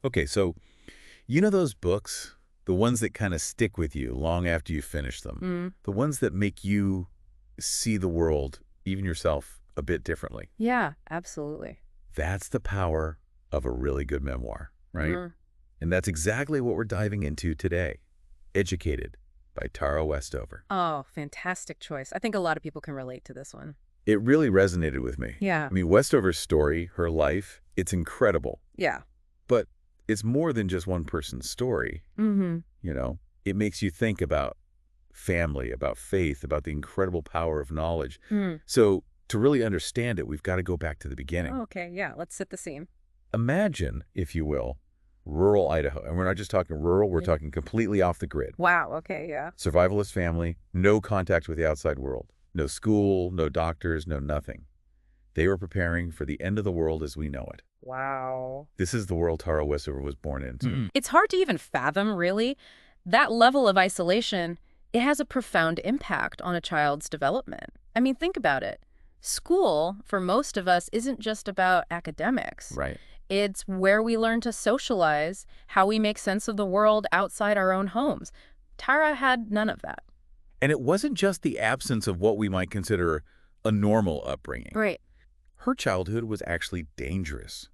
Okay, so you know those books, the ones that kind of stick with you long after you finish them, Mm. the ones that make you see the world, even yourself, a bit differently. Yeah, absolutely. That's the power of a really good memoir, right? Mm. And that's exactly what we're diving into today. Educated by Tara Westover. Oh, fantastic choice. I think a lot of people can relate to this one. It really resonated with me. Yeah. I mean, Westover's story, her life, it's incredible. Yeah. But it's more than just one person's story, Mm-hmm. you know? It makes you think about family, about faith, about the incredible power of knowledge. Mm. So to really understand it, we've got to go back to the beginning. Oh, okay, yeah. Let's set the scene. Imagine, if you will, rural Idaho. And we're not just talking rural, we're talking completely off the grid. Wow, okay, yeah. Survivalist family, no contact with the outside world. No school, no doctors, no nothing. They were preparing for the end of the world as we know it. Wow. This is the world Tara Westover was born into. It's hard to even fathom, really. That level of isolation, it has a profound impact on a child's development. I mean, think about it. School, for most of us, isn't just about academics. Right. It's where we learn to socialize, how we make sense of the world outside our own homes. Tara had none of that. And it wasn't just the absence of what we might consider a normal upbringing. Right. Her childhood was actually dangerous.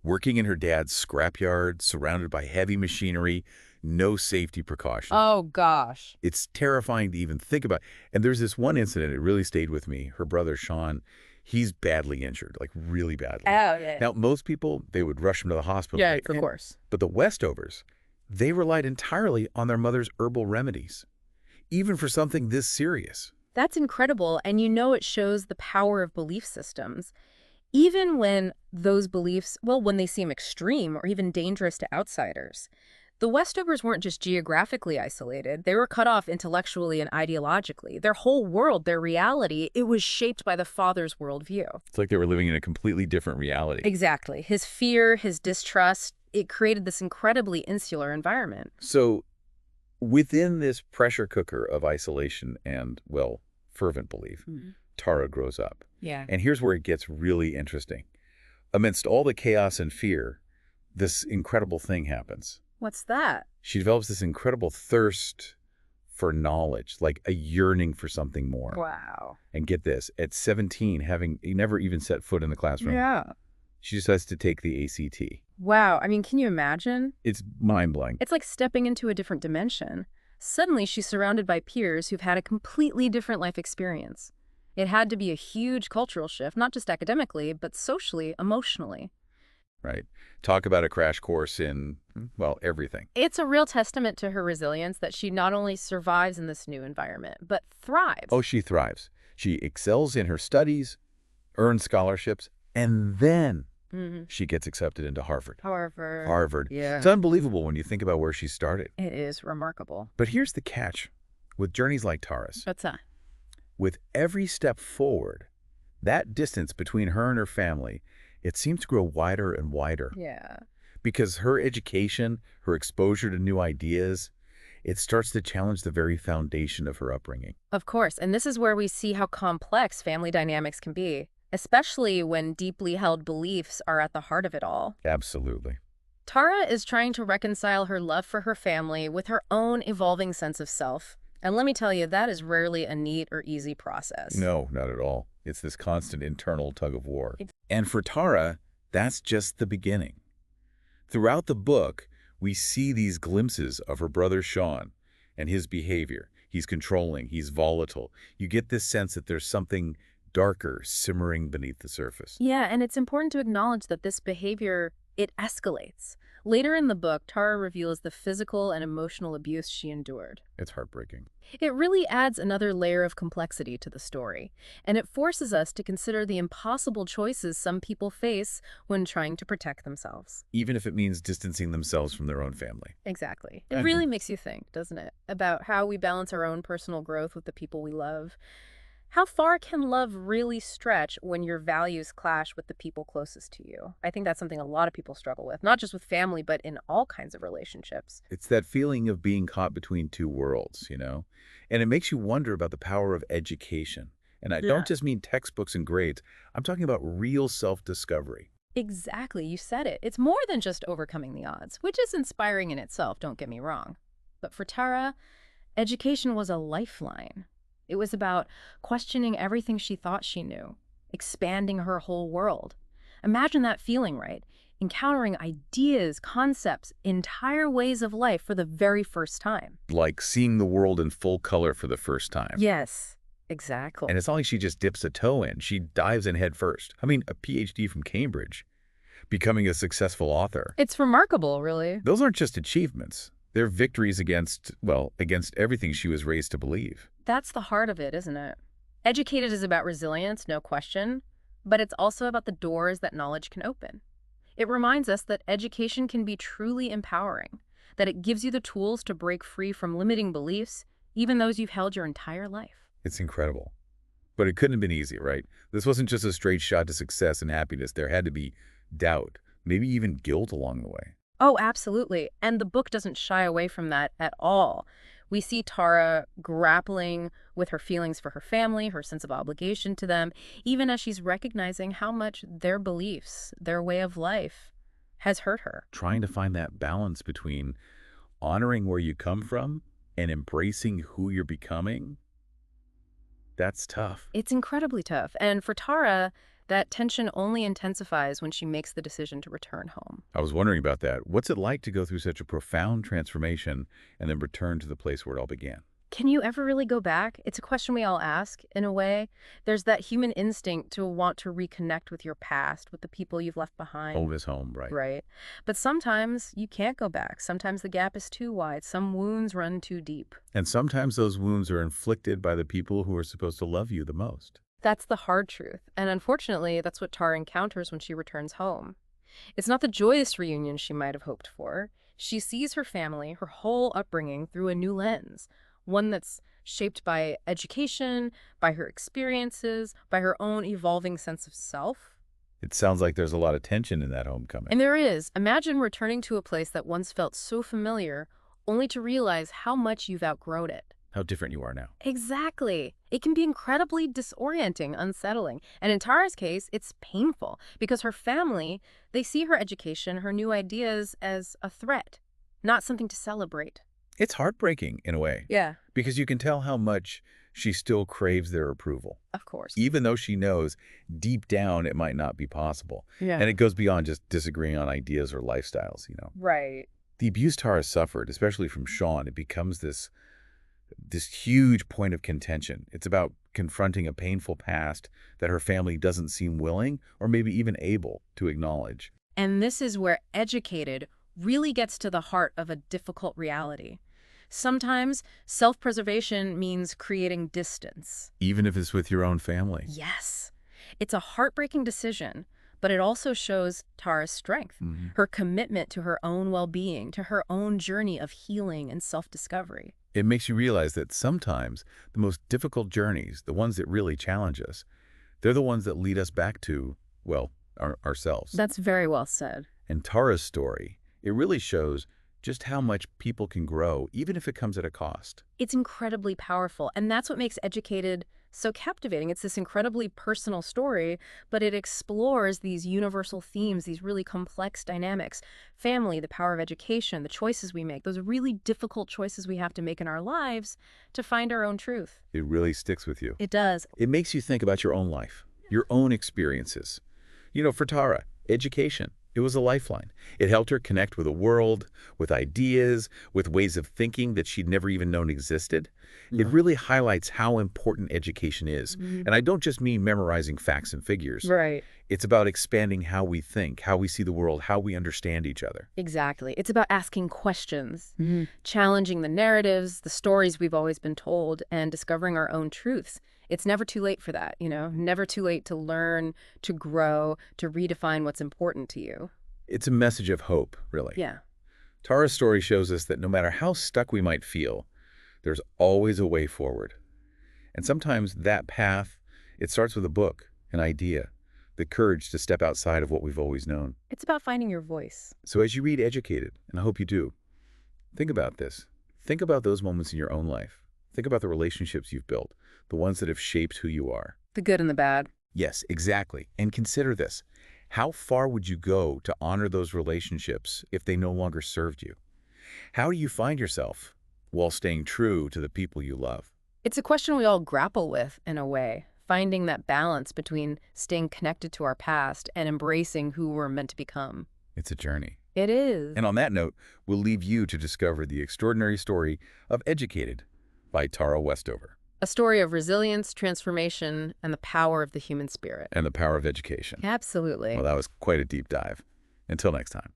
Working in her dad's scrapyard, surrounded by heavy machinery, no safety precautions. Oh, gosh. It's terrifying to even think about. And there's this one incident, it really stayed with me. Her brother, Sean, he's badly injured, like really badly. Oh, yeah. Now, most people, they would rush him to the hospital. Yeah, of course. But the Westovers, they relied entirely on their mother's herbal remedies, even for something this serious. That's incredible, and you know it shows the power of belief systems. Even when those beliefs, well, when they seem extreme or even dangerous to outsiders. The Westovers weren't just geographically isolated. They were cut off intellectually and ideologically. Their whole world, their reality, it was shaped by the father's worldview. It's like they were living in a completely different reality. Exactly. His fear, his distrust, it created this incredibly insular environment. So within this pressure cooker of isolation and, well, fervent belief, Tara grows up. Yeah. And here's where it gets really interesting. Amidst all the chaos and fear, this incredible thing happens. What's that? She develops this incredible thirst for knowledge, like a yearning for something more. Wow. And get this, at 17, having never even set foot in the classroom, Yeah. she decides to take the ACT. Wow. I mean, can you imagine? It's mind-blowing. It's like stepping into a different dimension. Suddenly, she's surrounded by peers who've had a completely different life experience. It had to be a huge cultural shift, not just academically, but socially, emotionally. Right. Talk about a crash course in, well, everything. It's a real testament to her resilience that she not only survives in this new environment, but thrives. Oh, she thrives. She excels in her studies, earns scholarships, and then she gets accepted into Harvard. Harvard. Yeah. It's unbelievable when you think about where she started. It is remarkable. But here's the catch. With journeys like Tara's, What's that? with every step forward, that distance between her and her family, it seems to grow wider and wider. Yeah. Because her education, her exposure to new ideas, it starts to challenge the very foundation of her upbringing. Of course. And this is where we see how complex family dynamics can be, especially when deeply held beliefs are at the heart of it all. Absolutely. Tara is trying to reconcile her love for her family with her own evolving sense of self. And let me tell you, that is rarely a neat or easy process. No, not at all. It's this constant internal tug of war. And for Tara, that's just the beginning. Throughout the book, we see these glimpses of her brother Sean and his behavior. He's controlling, he's volatile. You get this sense that there's something darker simmering beneath the surface. Yeah, and it's important to acknowledge that this behavior, it escalates. Later in the book, Tara reveals the physical and emotional abuse she endured. It's heartbreaking. It really adds another layer of complexity to the story, and it forces us to consider the impossible choices some people face when trying to protect themselves. Even if it means distancing themselves from their own family. Exactly. It And- really makes you think, doesn't it, about how we balance our own personal growth with the people we love. How far can love really stretch when your values clash with the people closest to you? I think that's something a lot of people struggle with, not just with family, but in all kinds of relationships. It's that feeling of being caught between two worlds, you know? And it makes you wonder about the power of education. And I Yeah. don't just mean textbooks and grades. I'm talking about real self-discovery. Exactly, you said it. It's more than just overcoming the odds, which is inspiring in itself, don't get me wrong. But for Tara, education was a lifeline. It was about questioning everything she thought she knew, expanding her whole world. Imagine that feeling, right? Encountering ideas, concepts, entire ways of life for the very first time. Like seeing the world in full color for the first time. Yes, exactly. And it's not like she just dips a toe in. She dives in head first. I mean, a PhD from Cambridge, becoming a successful author. It's remarkable, really. Those aren't just achievements. They're victories against, well, against everything she was raised to believe. That's the heart of it, isn't it? Educated is about resilience, no question, but it's also about the doors that knowledge can open. It reminds us that education can be truly empowering, that it gives you the tools to break free from limiting beliefs, even those you've held your entire life. It's incredible. But it couldn't have been easy, right? This wasn't just a straight shot to success and happiness. There had to be doubt, maybe even guilt along the way. Oh, absolutely. And the book doesn't shy away from that at all. We see Tara grappling with her feelings for her family, her sense of obligation to them, even as she's recognizing how much their beliefs, their way of life, has hurt her. Trying to find that balance between honoring where you come from and embracing who you're becoming, that's tough. It's incredibly tough. And for Tara, that tension only intensifies when she makes the decision to return home. I was wondering about that. What's it like to go through such a profound transformation and then return to the place where it all began? Can you ever really go back? It's a question we all ask, in a way. There's that human instinct to want to reconnect with your past, with the people you've left behind. Home is home, right? Right. But sometimes you can't go back. Sometimes the gap is too wide. Some wounds run too deep. And sometimes those wounds are inflicted by the people who are supposed to love you the most. That's the hard truth. And unfortunately, that's what Tara encounters when she returns home. It's not the joyous reunion she might have hoped for. She sees her family, her whole upbringing, through a new lens, one that's shaped by education, by her experiences, by her own evolving sense of self. It sounds like there's a lot of tension in that homecoming. And there is. Imagine returning to a place that once felt so familiar, only to realize how much you've outgrown it. How different you are now. Exactly. It can be incredibly disorienting, unsettling. And in Tara's case, it's painful because her family, they see her education, her new ideas as a threat, not something to celebrate. It's heartbreaking in a way. Yeah, Because you can tell how much she still craves their approval, of course. even though she knows deep down it might not be possible. Yeah. And it goes beyond just disagreeing on ideas or lifestyles, Right. The abuse Tara suffered, especially from Sean, it becomes this huge point of contention. It's about confronting a painful past that her family doesn't seem willing or maybe even able to acknowledge. And this is where educated really gets to the heart of a difficult reality. Sometimes self-preservation means creating distance. Even if it's with your own family. Yes. It's a heartbreaking decision, but it also shows Tara's strength, Mhm. her commitment to her own well-being, to her own journey of healing and self-discovery. It makes you realize that sometimes the most difficult journeys, the ones that really challenge us, they're the ones that lead us back to, well, ourselves. That's very well said. And Tara's story, it really shows just how much people can grow, even if it comes at a cost. It's incredibly powerful, and that's what makes Educated so captivating. It's this incredibly personal story, but it explores these universal themes, these really complex dynamics. Family, the power of education, the choices we make, those really difficult choices we have to make in our lives to find our own truth. It really sticks with you. It does. It makes you think about your own life, your own experiences. For Tara, education, it was a lifeline. It helped her connect with the world, with ideas, with ways of thinking that she'd never even known existed. It really highlights how important education is. And I don't just mean memorizing facts and figures. Right. It's about expanding how we think, how we see the world, how we understand each other. Exactly. It's about asking questions, challenging the narratives, the stories we've always been told, and discovering our own truths. It's never too late for that, never too late to learn, to grow, to redefine what's important to you. It's a message of hope, really. Yeah. Tara's story shows us that no matter how stuck we might feel, there's always a way forward. And sometimes that path, it starts with a book, an idea, the courage to step outside of what we've always known. It's about finding your voice. So as you read Educated, and I hope you do, think about this. Think about those moments in your own life. Think about the relationships you've built, the ones that have shaped who you are. The good and the bad. Yes, exactly. And consider this. How far would you go to honor those relationships if they no longer served you? How do you find yourself while staying true to the people you love? It's a question we all grapple with, in a way, finding that balance between staying connected to our past and embracing who we're meant to become. It's a journey. It is. And on that note, we'll leave you to discover the extraordinary story of Educated by Tara Westover. A story of resilience, transformation, and the power of the human spirit. And the power of education. Absolutely. Well, that was quite a deep dive. Until next time.